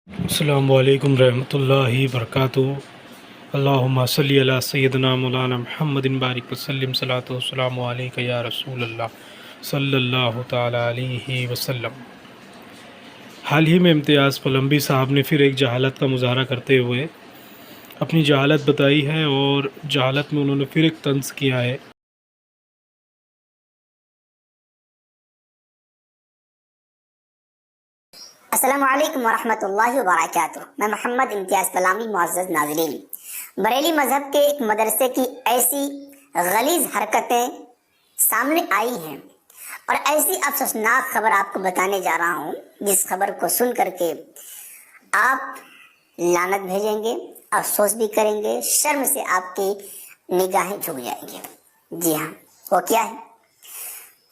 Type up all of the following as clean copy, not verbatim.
अस्सलामु अलैकुम रहमतुल्लाहि बरकातुहू। अल्लाहुम्मा सल्ली अला सय्यिदना मौलाना मुहम्मदिन बारिक वसल्लिम सलातो वस्सलामु अलैका या रसूल अल्लाह सल्लल्लाहु ताला अलैहि वसल्लम। हाल ही में इम्तियाज़ पलम्बी साहब ने फिर एक जहालत का मुज़ाहरा करते हुए अपनी जहालत बताई है और जहालत में उन्होंने फिर एक तंज़ किया है। अस्सलामु अलैकुम वरहमतुल्लाहि वबरकातुहू। मैं मोहम्मद इम्तियाज़ पलामी। मुअज़्ज़ज़ नाज़रीन, बरेली मज़हब के एक मदरसे की ऐसी गलीज़ हरकतें सामने आई हैं और ऐसी अफसोसनाक खबर आपको बताने जा रहा हूँ, जिस खबर को सुन करके आप लानत भेजेंगे, अफसोस भी करेंगे, शर्म से आपकी निगाहें झुक जाएंगी। जी हाँ, वो क्या है?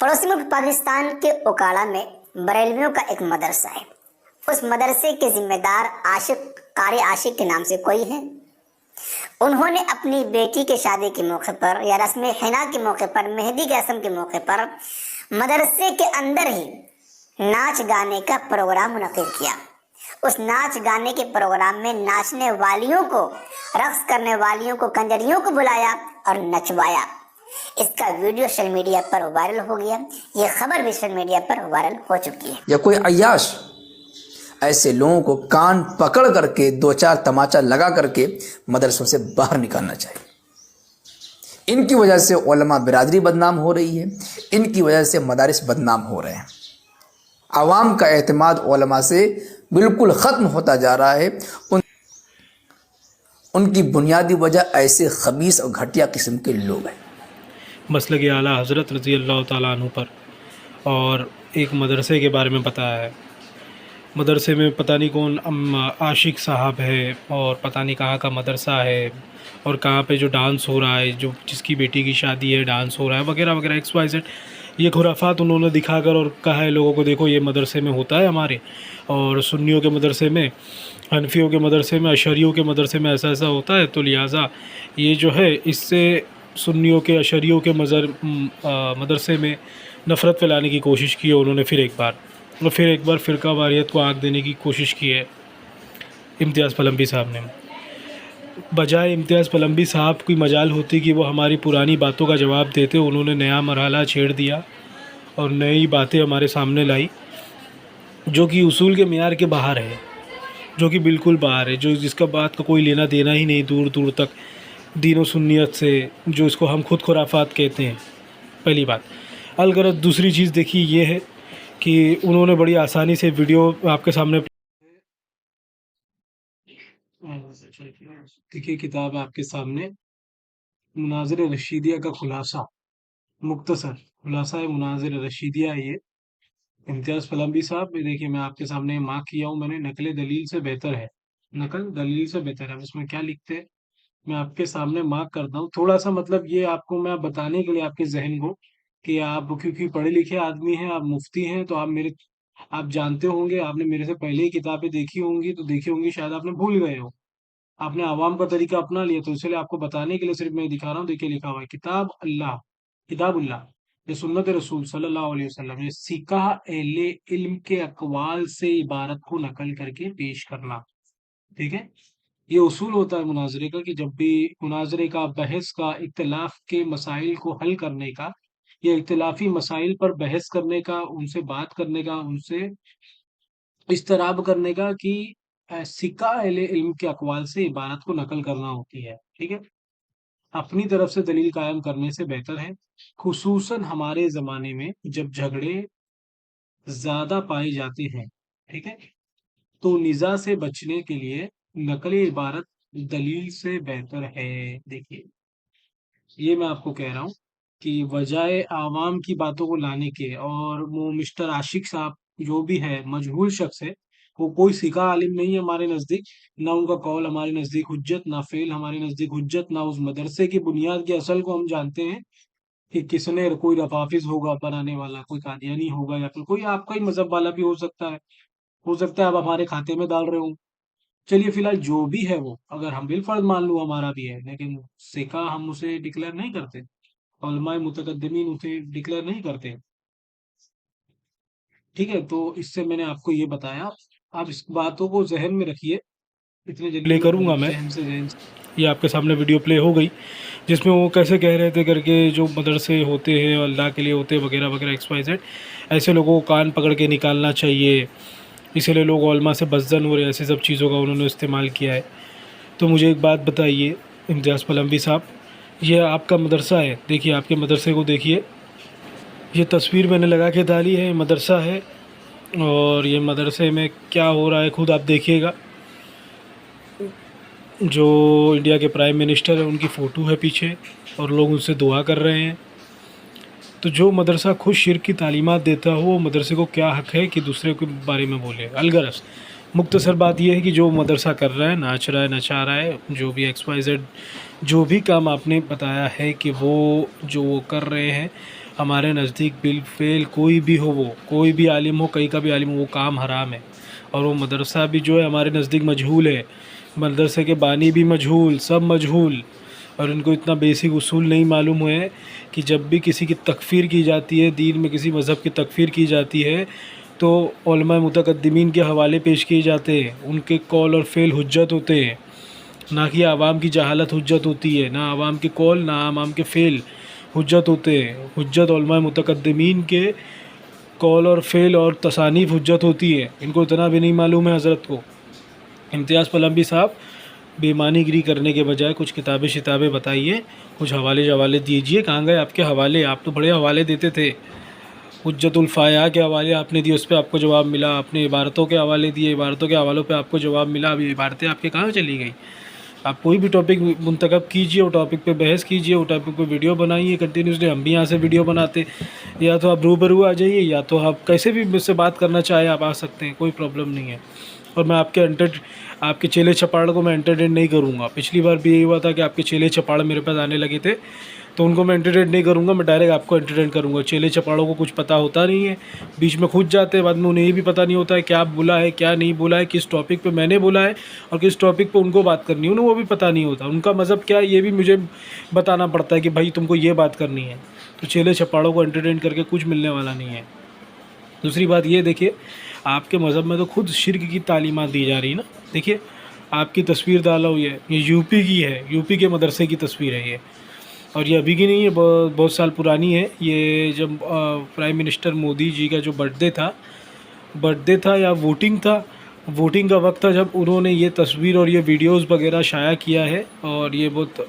पड़ोसी मुल्क पाकिस्तान के ओकाड़ा में बरेलवियों का एक मदरसा है। उस मदरसे के जिम्मेदार आशिक, कारी आशिक के नाम से कोई है। उन्होंने अपनी बेटी के शादी के मौके पर या रस्म हिना के मौके पर, मेहंदी की रस्म के मौके पर मदरसे के अंदर ही नाच गाने का प्रोग्राम मुनक्किद किया। उस नाच गाने के प्रोग्राम में नाचने वालियों को, रक्स करने वालियों को, कंजरियों को बुलाया और नचवाया। इसका वीडियो सोशल मीडिया पर वायरल हो गया। ये खबर भी सोशल मीडिया पर वायरल हो चुकी है। या कोई अय्याश ऐसे लोगों को कान पकड़ करके दो चार तमाचा लगा करके मदरसों से बाहर निकालना चाहिए। इनकी वजह से उलमा बिरादरी बदनाम हो रही है, इनकी वजह से मदारिस बदनाम हो रहे हैं। आवाम का एतमाद उलमा से बिल्कुल ख़त्म होता जा रहा है। उनकी बुनियादी वजह ऐसे खबीस और घटिया किस्म के लोग हैं। मसलक आला हज़रत रज़ी अल्लाह ताला अन्हु पर और एक मदरसे के बारे में बताया है। मदरसे में पता नहीं कौन आशिक साहब है और पता नहीं कहाँ का मदरसा है और कहाँ पे जो डांस हो रहा है, जो जिसकी बेटी की शादी है, डांस हो रहा है वगैरह वगैरह XYZ। ये खुराफात उन्होंने दिखाकर और कहा है लोगों को, देखो ये मदरसे में होता है हमारे, और सुन्नियों के मदरसे में, हनफियों के मदरसे में, अशरियों के मदरसे में ऐसा ऐसा होता है। तो लिहाजा ये जो है, इससे सुन्नियों के, अशरियों के मदरसे में नफ़रत फैलाने की कोशिश की है उन्होंने फिर एक बार फ़िरका वारियत को आग देने की कोशिश की है इम्तियाज़ पलम्बी साहब ने। बजाय इम्तियाज़ पलम्बी साहब की मजाल होती कि वो हमारी पुरानी बातों का जवाब देते, उन्होंने नया मरहला छेड़ दिया और नई बातें हमारे सामने लाई जो कि उसूल के मेयार के बाहर है, जो कि बिल्कुल बाहर है, जो जिसका बात का कोई लेना देना ही नहीं दूर दूर तक दीन व सुन्नियत से, जो इसको हम खुद खुराफात कहते हैं। पहली बात। अलगरज दूसरी चीज़ देखिए ये है कि उन्होंने बड़ी आसानी से वीडियो आपके सामने, देखिए किताब है आपके सामने, मुनाज़िर रशीदिया का खुलासा, मुख्तसर खुलासा है मुनाज़िर रशीदिया। ये इम्तियाज़ पलम्बी साहब, ये देखिए मैं आपके सामने मार्क किया हूँ मैंने, नकल दलील से बेहतर है, नकल दलील से बेहतर है। उसमें क्या लिखते हैं मैं आपके सामने मार्क करता हूँ थोड़ा सा, मतलब ये आपको मैं बताने के लिए आपके जहन को, कि आप क्योंकि पढ़े लिखे आदमी हैं, आप मुफ्ती हैं, तो आप जानते होंगे, आपने मेरे से पहले ही किताबें देखी होंगी, तो देखी होंगी, शायद आपने भूल गए हो, आपने आवाम का तरीका अपना लिया, तो इसलिए आपको बताने के लिए सिर्फ मैं दिखा रहा हूँ। देखिए लिखा हुआ है, किताबुल्लाह, ये सुन्नत रसूल सल्लल्लाहु अलैहि वसल्लम, ये सिकाह एले इल्म के अकवाल से इबारत को नकल करके पेश करना। ठीक है, ये उसूल होता है मुनाजरे का, कि जब भी मुनाजरे का, बहस का, इख्तिलाफ के मसाइल को हल करने का, या इख्तिलाफी मसाइल पर बहस करने का, उनसे बात करने का, उनसे इस्तराब करने का, कि सिक्का अहले इल्म के अकवाल से इबारत को नकल करना होती है। ठीक है, अपनी तरफ से दलील कायम करने से बेहतर है, खुसूसन हमारे ज़माने में जब झगड़े ज़्यादा पाए जाते हैं। ठीक है, तो निज़ा से बचने के लिए नकल इबारत दलील से बेहतर है। देखिए, ये मैं आपको कह रहा हूँ कि बजाय आवाम की बातों को लाने के, और वो मिस्टर आशिक साहब जो भी है, मजहूल शख्स है, वो कोई सिका आलिम नहीं है हमारे नज़दीक, ना उनका कौल हमारे नज़दीक हुज्जत, ना फेल हमारे नज़दीक हुज्जत, ना उस मदरसे की बुनियाद की असल को हम जानते हैं कि किसने, कोई रफाफिज होगा बनाने वाला, कोई कादियानी होगा, या फिर कोई आपका ही मजहब वाला भी हो सकता है आप हमारे खाते में डाल रहे हो। चलिए फिलहाल जो भी है वो, अगर हम बिलफर्ज मान लो हमारा भी है, लेकिन सिका हम उसे डिक्लेयर नहीं करते, उलमाए मुतकद्दिमीन उसे डिक्लेयर नहीं करते। ठीक है, तो इससे मैंने आपको ये बताया आप इस बातों को जहन में रखिए। इतने जल्दी प्ले करूँगा मैं, जहन से ये आपके सामने वीडियो प्ले हो गई, जिसमें वो कैसे कह रहे थे करके जो मदरसे होते हैं अल्लाह के लिए होते हैं वगैरह वगैरह XYZ, ऐसे लोगों को कान पकड़ के निकालना चाहिए, इसीलिए लोग उलमा से बज़्ज़न हो रहे, ऐसे सब चीज़ों का उन्होंने इस्तेमाल किया है। तो मुझे एक बात बताइए इम्तियाज़ पलम्बी साहब, ये आपका मदरसा है, देखिए आपके मदरसे को देखिए, ये तस्वीर मैंने लगा के डाली है, मदरसा है और ये मदरसे में क्या हो रहा है खुद आप देखिएगा। जो इंडिया के प्राइम मिनिस्टर हैं उनकी फ़ोटो है पीछे और लोग उनसे दुआ कर रहे हैं। तो जो मदरसा खुद शिर्क की तालीमात देता हो, वो मदरसे को क्या हक़ है कि दूसरे के बारे में बोले। अलगरज मुख्तसर बात यह है कि जो मदरसा कर रहा है, नाच रहा है, नचा रहा है, जो भी XYZ जो भी काम आपने बताया है कि वो जो वो कर रहे हैं, हमारे नज़दीक बिल फेल कोई भी हो, वो कोई भी आलिम हो, कहीं का भी आलिम हो, वो काम हराम है। और वो मदरसा भी जो है हमारे नज़दीक मजहूल है, मदरसे के बानी भी मजहूल, सब मजहूल, और इनको इतना बेसिक उसूल नहीं मालूम हुए हैं कि जब भी किसी की तकफ़ीर की जाती है, दीन में किसी मज़हब की तकफ़ीर की जाती है, तो उलमा मुतक़द्दिमीन के हवाले पेश किए जाते हैं, उनके कौल और फ़ेल हुज्जत होते हैं, ना कि आवाम की जहालत हुज्जत होती है। ना आवाम के कौल ना आवाम के फ़ेल हुज्जत होते हैं। हुज्जत उलमा मुतक़द्दिमीन के कौल और फ़ेल और तसानीफ़ हुज्जत होती है। इनको इतना भी नहीं मालूम है हज़रत को। इम्तियाज़ पलम्बी साहब, बेईमानीगिरी करने के बजाय कुछ किताबें शिताबें बताइए, कुछ हवाले दीजिए। कहाँ गए आपके हवाले? आप तो बड़े हवाले देते थे। हुज्जतुल फ़ाया के हवाले आपने दिए, उस पर आपको जवाब मिला। आपने इबारतों के हवाले दिए, इबारतों के हवालों पे आपको जवाब मिला। अभी इबारतें आपके कहाँ चली गई? आप कोई भी टॉपिक मुंतखब कीजिए, वो टॉपिक पे बहस कीजिए, वो टॉपिक पे वीडियो बनाइए कंटिन्यूसली। हम भी यहाँ से वीडियो बनाते, या तो आप रूबरू आ जाइए, या तो आप कैसे भी मुझसे बात करना चाहें आप आ सकते हैं, कोई प्रॉब्लम नहीं है। और मैं आपके चेले चपाड़ को मैं एंटरटेन नहीं करूँगा। पिछली बार भी यही हुआ था कि आपके चेले चपाड़ मेरे पास आने लगे थे, तो उनको मैं एंटरटेन नहीं करूँगा, मैं डायरेक्ट आपको एंटरटेन करूँगा। चेले चपाड़ों को कुछ पता होता नहीं है, बीच में खुद जाते हैं, बाद में उन्हें ये भी पता नहीं होता है क्या बोला है क्या नहीं बोला है, किस टॉपिक पे मैंने बोला है और किस टॉपिक पे उनको बात करनी है, उन्हें वो भी पता नहीं होता। उनका मज़हब क्या है ये भी मुझे बताना पड़ता है कि भाई तुमको ये बात करनी है। तो चेले चपाड़ों को एंटरटेन करके कुछ मिलने वाला नहीं है। दूसरी बात ये देखिए, आपके मज़हब में तो खुद शिर्क की तालीमात दी जा रही है ना। देखिए आपकी तस्वीर डाला हुई है, ये यूपी की है, यूपी के मदरसे की तस्वीर है ये, और ये अभी की नहीं है, बहुत साल पुरानी है। ये जब प्राइम मिनिस्टर मोदी जी का जो बर्थडे था या वोटिंग का वक्त था, जब उन्होंने ये तस्वीर और ये वीडियोस वगैरह शाया किया है, और ये बहुत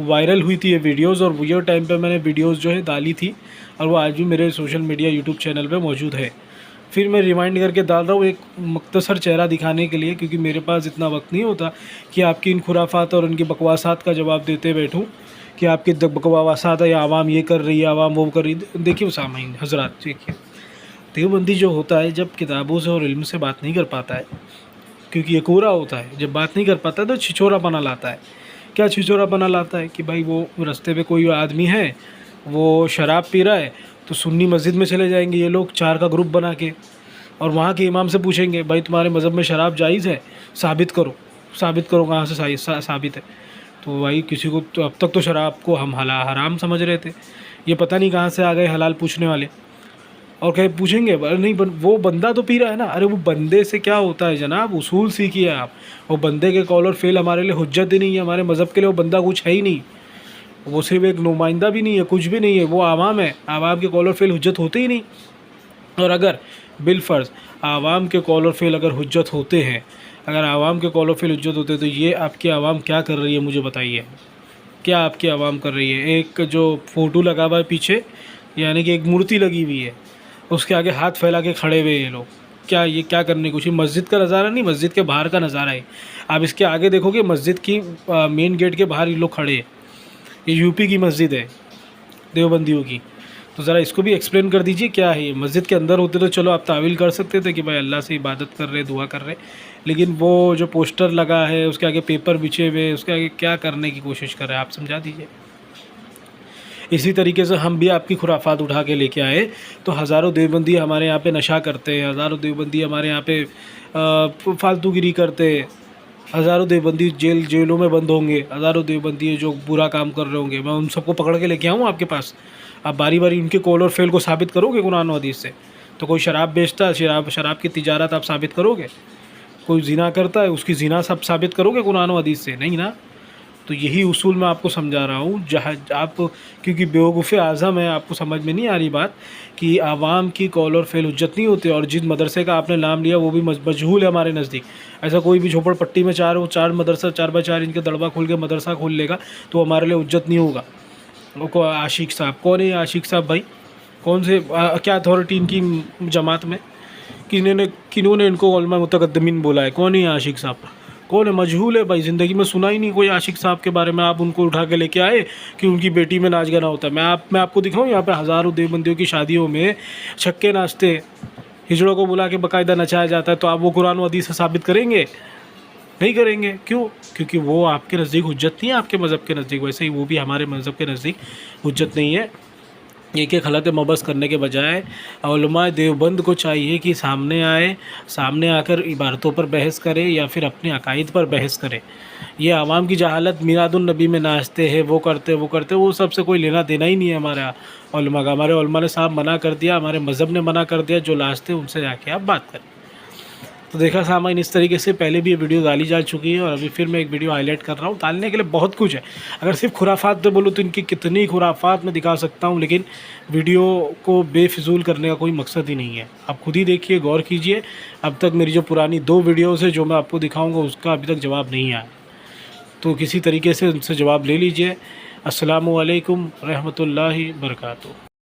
वायरल हुई थी ये वीडियोस। और वो टाइम पे मैंने वीडियोस जो है डाली थी, और वो आज भी मेरे सोशल मीडिया यूट्यूब चैनल पे मौजूद है। फिर मैं रिमाइंड करके डाल रहा हूँ एक मुख्तसर चेहरा दिखाने के लिए, क्योंकि मेरे पास इतना वक्त नहीं होता कि आपकी इन खुराफात और उनकी बकवासात का जवाब देते बैठूँ कि आपकी बकवासात है या आवाम ये कर रही है, आवाम वो कर रही है। देखिए सामाइन हजरात, देखिए देवबंदी जो होता है जब किताबों से और इल्म से बात नहीं कर पाता है, क्योंकि ये कोरा होता है, जब बात नहीं कर पाता है तो छिछोरापना लाता है। क्या छिछोरापना लाता है कि भाई वो रास्ते पे कोई आदमी है, वो शराब पी रहा है, तो सुन्नी मस्जिद में चले जाएंगे ये लोग 4 का ग्रुप बना के, और वहाँ के इमाम से पूछेंगे भाई तुम्हारे मज़हब में शराब जायज़ है, साबित करो कहाँ से साबित है। तो भाई किसी को तो अब तक तो शराब को हम हराम समझ रहे थे, ये पता नहीं कहाँ से आ गए हलाल पूछने वाले। और कहीं पूछेंगे अरे नहीं वो बंदा तो पी रहा है ना, अरे वो बंदे से क्या होता है जनाब, उसूल सीखिए आप। वो बंदे के कौल और फेल हमारे लिए हुज्जत ही नहीं है, हमारे मज़हब के लिए वो बंदा कुछ है ही नहीं, वो सिर्फ एक नुमाइंदा भी नहीं है, कुछ भी नहीं है, वो आवाम है। आवाम के कौल और फेल हुज्जत होते ही नहीं। और अगर बिलफ़र्ज़ आवाम के कौल और फेल अगर हुज्जत होते हैं, अगर आवाम के कौल और फेल हुज्जत होते हैं, तो ये आपकी आवाम क्या कर रही है मुझे बताइए, क्या आपकी आवाम कर रही है? एक जो फ़ोटो लगा हुआ है पीछे, यानी कि एक मूर्ति लगी हुई है, उसके आगे हाथ फैला के खड़े हुए ये लोग, क्या ये क्या करने कुछ? मस्जिद का नज़ारा नहीं, मस्जिद के बाहर का नज़ारा है। आप इसके आगे देखोगे मस्जिद की मेन गेट के बाहर ये लोग खड़े हैं। ये यूपी की मस्जिद है देवबंदियों की, तो ज़रा इसको भी एक्सप्लेन कर दीजिए क्या है ये। मस्जिद के अंदर होते तो चलो आप तावील कर सकते थे कि भाई अल्लाह से इबादत कर रहे, दुआ कर रहे, लेकिन वो जो पोस्टर लगा है, उसके आगे पेपर बिछे हुए, उसके आगे क्या करने की कोशिश कर रहे हैं आप समझा दीजिए। इसी तरीके से हम भी आपकी खुराफात उठा के लेके आए तो हज़ारों देवबंदी हमारे यहाँ पे नशा करते हैं, हज़ारों देवबंदी हमारे यहाँ पे फालतूगिरी करते हैं, हज़ारों देवबंदी जेलों में बंद होंगे, हज़ारों देवबंदी जो बुरा काम कर रहे होंगे, मैं उन सबको पकड़ के लेके आऊँ आपके पास। आप बारी बारी उनके कौल और फेल को साबित करोगे कुरान और हदीस से? तो कोई शराब बेचता है, शराब की तिजारत आप साबित करोगे? कोई ज़िना करता है उसकी ज़िना सब साबित करोगे कुरान और हदीस से? नहीं ना। तो यही उसूल मैं आपको समझा रहा हूँ, जहाँ आप, क्योंकि बेवकूफ़ आज़म है, आपको समझ में नहीं आ रही बात कि आवाम की कौल और फ़ेल हुज्जत नहीं होते। और जिस मदरसे का आपने नाम लिया वो भी मजहूल है हमारे नज़दीक। ऐसा कोई भी झोपड़पट्टी में चार मदरसा 4x4 इनके दड़बा खोल के मदरसा खोल लेगा तो हमारे लिए हुज्जत नहीं होगा। वो आशिक साहब कौन है? आशिक साहब भाई कौन से क्या अथॉरिटी इनकी जमात में? किन्होंने इनको उलमा मुतकद्दमीन बोला है? कौन है आशिक साहब? कौन है? मजहूल है भाई, ज़िंदगी में सुना ही नहीं कोई आशिक साहब के बारे में। आप उनको उठा के लेके आए कि उनकी बेटी में नाच गाना होता है। मैं आपको दिखाऊं, यहाँ पे हज़ारों देवबंदियों की शादियों में छक्के नाचते, हिजड़ों को बुला के बाकायदा नचाया जाता है। तो आप वो कुरान और हदीस से साबित करेंगे? नहीं करेंगे। क्यों? क्योंकि वो आपके नज़दीक हुज्जत नहीं है, आपके मज़हब के नज़दीक। वैसे ही वो भी हमारे मज़हब के नज़दीक हुज्जत नहीं है। एक एक हलक़ मबस करने के बजाय उलमाए देवबंद को चाहिए कि सामने आए, सामने आकर इबारतों पर बहस करे या फिर अपने अकायद पर बहस करे। ये आवाम की जहालत, मिलादुन नबी में नाचते हैं, वो करते वो सबसे कोई लेना देना ही नहीं है हमारा उलमा का। हमारे उलमा ने साहब मना कर दिया, हमारे मज़हब ने मना कर दिया, जो लास्ट है उनसे जाके आप बात करें। तो देखा सामाइन, इस तरीके से पहले भी ये वीडियो डाली जा चुकी है और अभी फिर मैं एक वीडियो हाईलाइट कर रहा हूँ। डालने के लिए बहुत कुछ है। अगर सिर्फ खुराफात पे बोलूँ तो इनकी कितनी खुराफात मैं दिखा सकता हूँ, लेकिन वीडियो को बेफिजूल करने का कोई मकसद ही नहीं है। आप खुद ही देखिए, गौर कीजिए। अब तक मेरी जो पुरानी 2 वीडियोज़ है जो मैं आपको दिखाऊँगा उसका अभी तक जवाब नहीं आया, तो किसी तरीके से उनसे जवाब ले लीजिए। अस्सलामु अलैकुम रहमतुल्लाहि बरकातुहू।